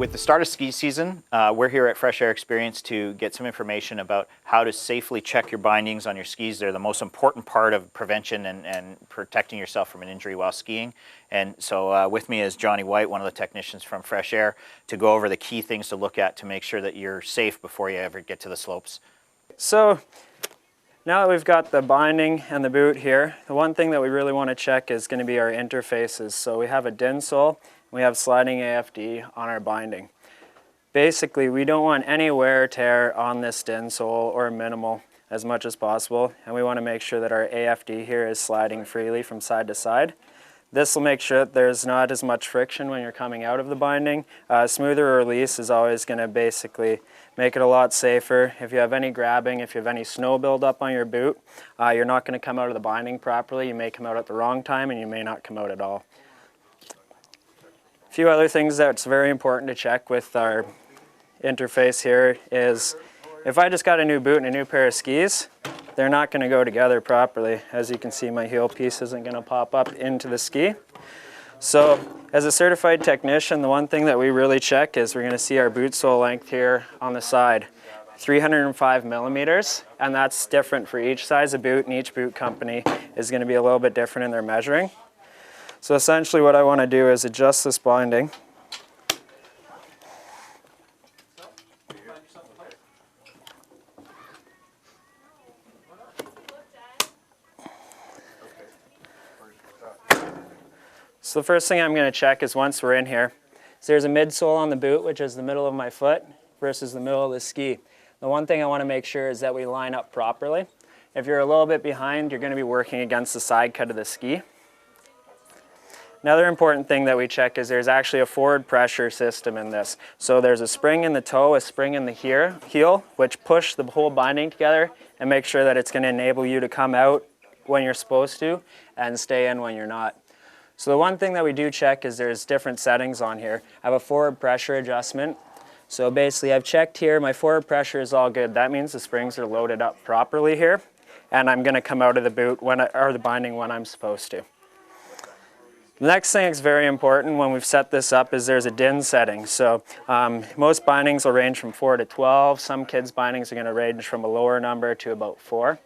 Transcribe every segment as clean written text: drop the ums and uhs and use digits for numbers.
With the start of ski season, we're here at Fresh Air Experience to get some information about how to safely check your bindings on your skis. They're the most important part of prevention and protecting yourself from an injury while skiing. And so with me is Johnny White, one of the technicians from Fresh Air, to go over the key things to look at to make sure that you're safe before you ever get to the slopes. So now that we've got the binding and the boot here, the one thing that we really want to check is going to be our interfaces. So we have a DIN sole, we have sliding AFD on our binding. Basically, we don't want any wear or tear on this DIN sole, or minimal, as much as possible, and we want to make sure that our AFD here is sliding freely from side to side. This will make sure that there's not as much friction when you're coming out of the binding. Smoother release is always going to basically make it a lot safer. If you have any grabbing, if you have any snow buildup on your boot, you're not going to come out of the binding properly. You may come out at the wrong time and you may not come out at all. A few other things that's very important to check with our interface here is if I just got a new boot and a new pair of skis, they're not going to go together properly. As you can see, my heel piece isn't going to pop up into the ski. So as a certified technician, the one thing that we really check is we're going to see our boot sole length here on the side, 305 millimeters, and that's different for each size of boot, and each boot company is going to be a little bit different in their measuring. So essentially what I want to do is adjust this binding. So the first thing I'm going to check is, once we're in here, is there's a midsole on the boot, which is the middle of my foot, versus the middle of the ski. The one thing I want to make sure is that we line up properly. If you're a little bit behind, you're going to be working against the side cut of the ski. Another important thing that we check is there's actually a forward pressure system in this. So there's a spring in the toe, a spring in the heel, which push the whole binding together and make sure that it's going to enable you to come out when you're supposed to and stay in when you're not. So the one thing that we do check is there's different settings on here. I have a forward pressure adjustment. So basically I've checked here, my forward pressure is all good. That means the springs are loaded up properly here, and I'm going to come out of the boot or the binding when I'm supposed to. The next thing that's very important when we've set this up is there's a DIN setting. So most bindings will range from 4 to 12. Some kids' bindings are going to range from a lower number to about 4.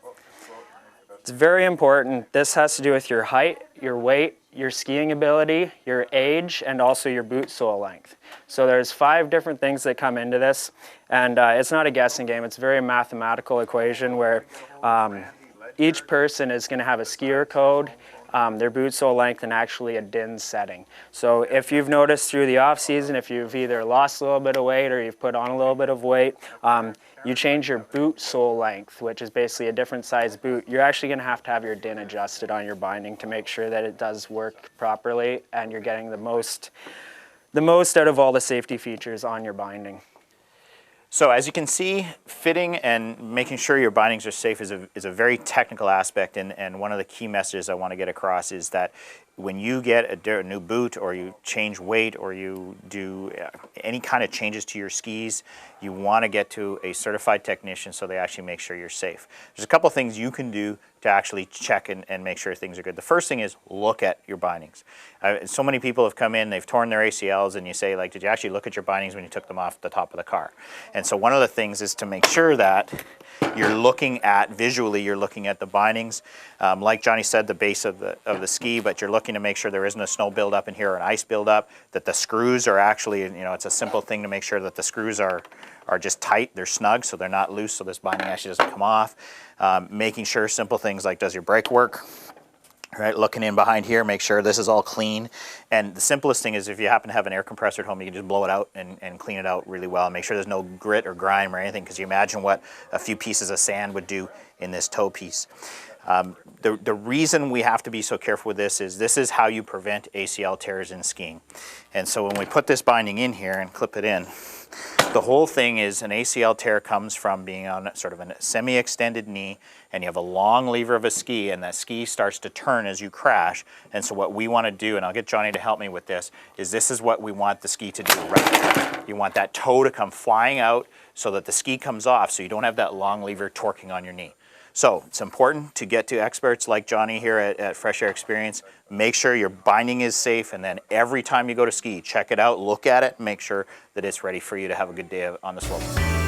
It's very important. This has to do with your height, your weight, your skiing ability, your age, and also your boot sole length. So there's 5 different things that come into this, and it's not a guessing game. It's a very mathematical equation where each person is going to have a skier code, their boot sole length, and actually a DIN setting. So if you've noticed through the off season, if you've either lost a little bit of weight or you've put on a little bit of weight, you change your boot sole length, which is basically a different size boot. You're actually going to have your DIN adjusted on your binding to make sure that it does work properly and you're getting the most out of all the safety features on your binding. So as you can see, fitting and making sure your bindings are safe is a very technical aspect, and one of the key messages I want to get across is that when you get a new boot, or you change weight, or you do any kind of changes to your skis, you want to get to a certified technician so they actually make sure you're safe. There's a couple things you can do to actually check and make sure things are good. The first thing is look at your bindings. So many people have come in, they've torn their ACLs, and you say, like, did you actually look at your bindings when you took them off the top of the car? And so one of the things is to make sure that you're looking at, visually, you're looking at the bindings. Like Johnny said, the base of the ski, but you're looking to make sure there isn't a snow buildup in here or an ice buildup, that the screws are actually, it's a simple thing to make sure that the screws are just tight, they're snug, so they're not loose, so this binding actually doesn't come off. Making sure simple things like, does your brake work? Right, looking in behind here, make sure this is all clean. And the simplest thing is, if you happen to have an air compressor at home, you can just blow it out and clean it out really well. Make sure there's no grit or grime or anything, because you imagine what a few pieces of sand would do in this toe piece. The reason we have to be so careful with this is how you prevent ACL tears in skiing. And so when we put this binding in here and clip it in, the whole thing is, an ACL tear comes from being on sort of a semi-extended knee, and you have a long lever of a ski, and that ski starts to turn as you crash. And so what we want to do, and I'll get Johnny to help me with this is what we want the ski to do, right? You want that toe to come flying out so that the ski comes off, so you don't have that long lever torquing on your knee. So it's important to get to experts like Johnny here at Fresh Air Experience. Make sure your binding is safe, and then every time you go to ski, check it out, look at it, make sure that it's ready for you to have a good day on the slope.